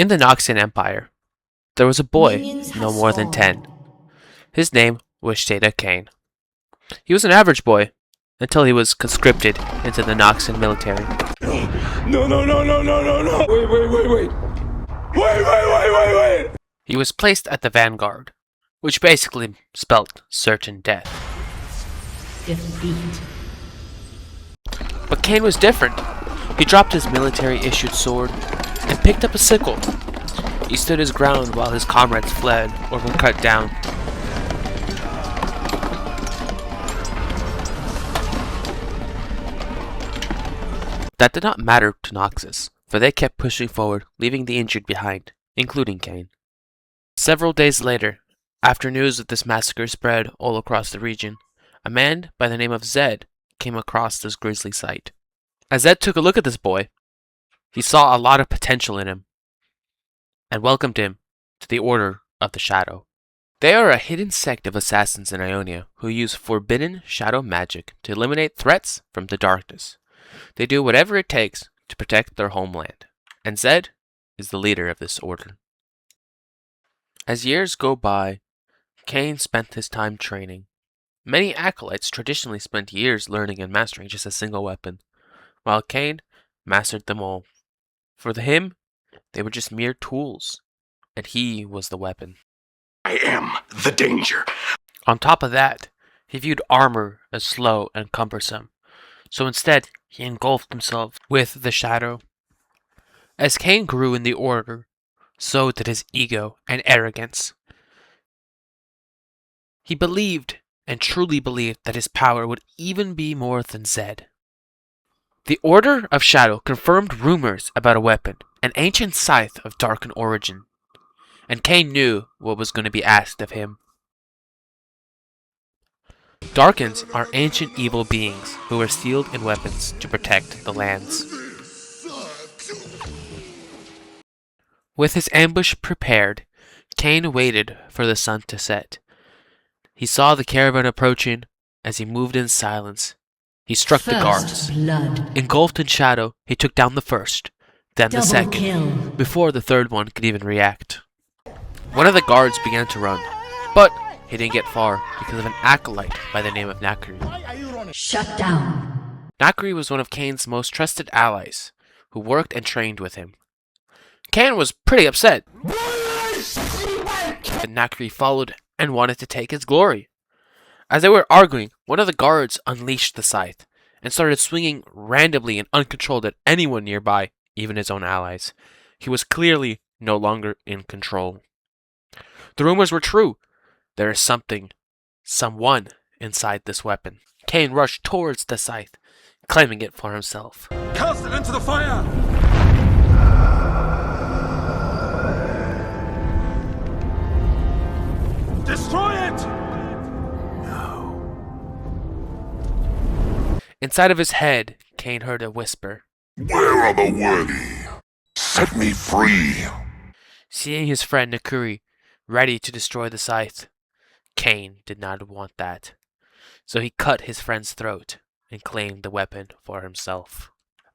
In the Noxian Empire, there was a boy no more than 10. His name was Kayn. He was an average boy until he was conscripted into the Noxian military. No. Wait. He was placed at the vanguard, which basically spelt certain death. Defeat. But Kayn was different. He dropped his military-issued sword and picked up a sickle. He stood his ground while his comrades fled or were cut down. That did not matter to Noxus, for they kept pushing forward, leaving the injured behind, including Kayn. Several days later, after news of this massacre spread all across the region, a man by the name of Zed came across this grisly sight. As Zed took a look at this boy, he saw a lot of potential in him and welcomed him to the Order of the Shadow. They are a hidden sect of assassins in Ionia who use forbidden shadow magic to eliminate threats from the darkness. They do whatever it takes to protect their homeland, and Zed is the leader of this order. As years go by, Kayn spent his time training. Many acolytes traditionally spent years learning and mastering just a single weapon, while Kayn mastered them all. For him, they were just mere tools, and he was the weapon. I am the danger. On top of that, he viewed armor as slow and cumbersome, so instead he engulfed himself with the shadow. As Kayn grew in the order, so did his ego and arrogance. He believed, and truly believed, that his power would even be more than Zed. The Order of Shadow confirmed rumors about a weapon, an ancient scythe of darkened origin, and Kayn knew what was going to be asked of him. Darkens are ancient evil beings who are sealed in weapons to protect the lands. With his ambush prepared, Kayn waited for the sun to set. He saw the caravan approaching. As he moved in silence, he struck the guards. Blood. Engulfed in shadow, he took down the first, then the Double second, kill. before the third one could even react. One of the guards began to run, but he didn't get far because of an acolyte by the name of Nakuri. Shut down. Nakuri was one of Kayn's most trusted allies, who worked and trained with him. Kayn was pretty upset, but Nakuri followed and wanted to take his glory. As they were arguing, one of the guards unleashed the scythe and started swinging randomly and uncontrolled at anyone nearby, even his own allies. He was clearly no longer in control. The rumors were true. There is someone inside this weapon. Kayn rushed towards the scythe, claiming it for himself. Cast it into the fire! Destroy it! Inside of his head, Kayn heard a whisper. Where are the worthy? Set me free! Seeing his friend Nakuri ready to destroy the scythe, Kayn did not want that. So he cut his friend's throat and claimed the weapon for himself.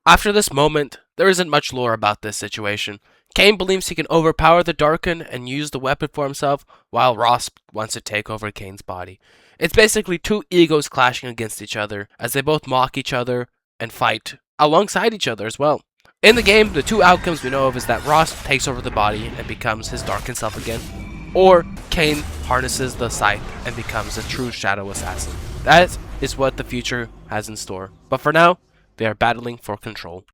After this moment, there isn't much lore about this situation. Kayn believes he can overpower the Darken and use the weapon for himself, while Ross wants to take over Kayn's body. It's basically two egos clashing against each other, as they both mock each other and fight alongside each other as well. In the game, the two outcomes we know of is that Ross takes over the body and becomes his darkened self again, or Kayn harnesses the scythe and becomes a true shadow assassin. That is what the future has in store. But for now, they are battling for control.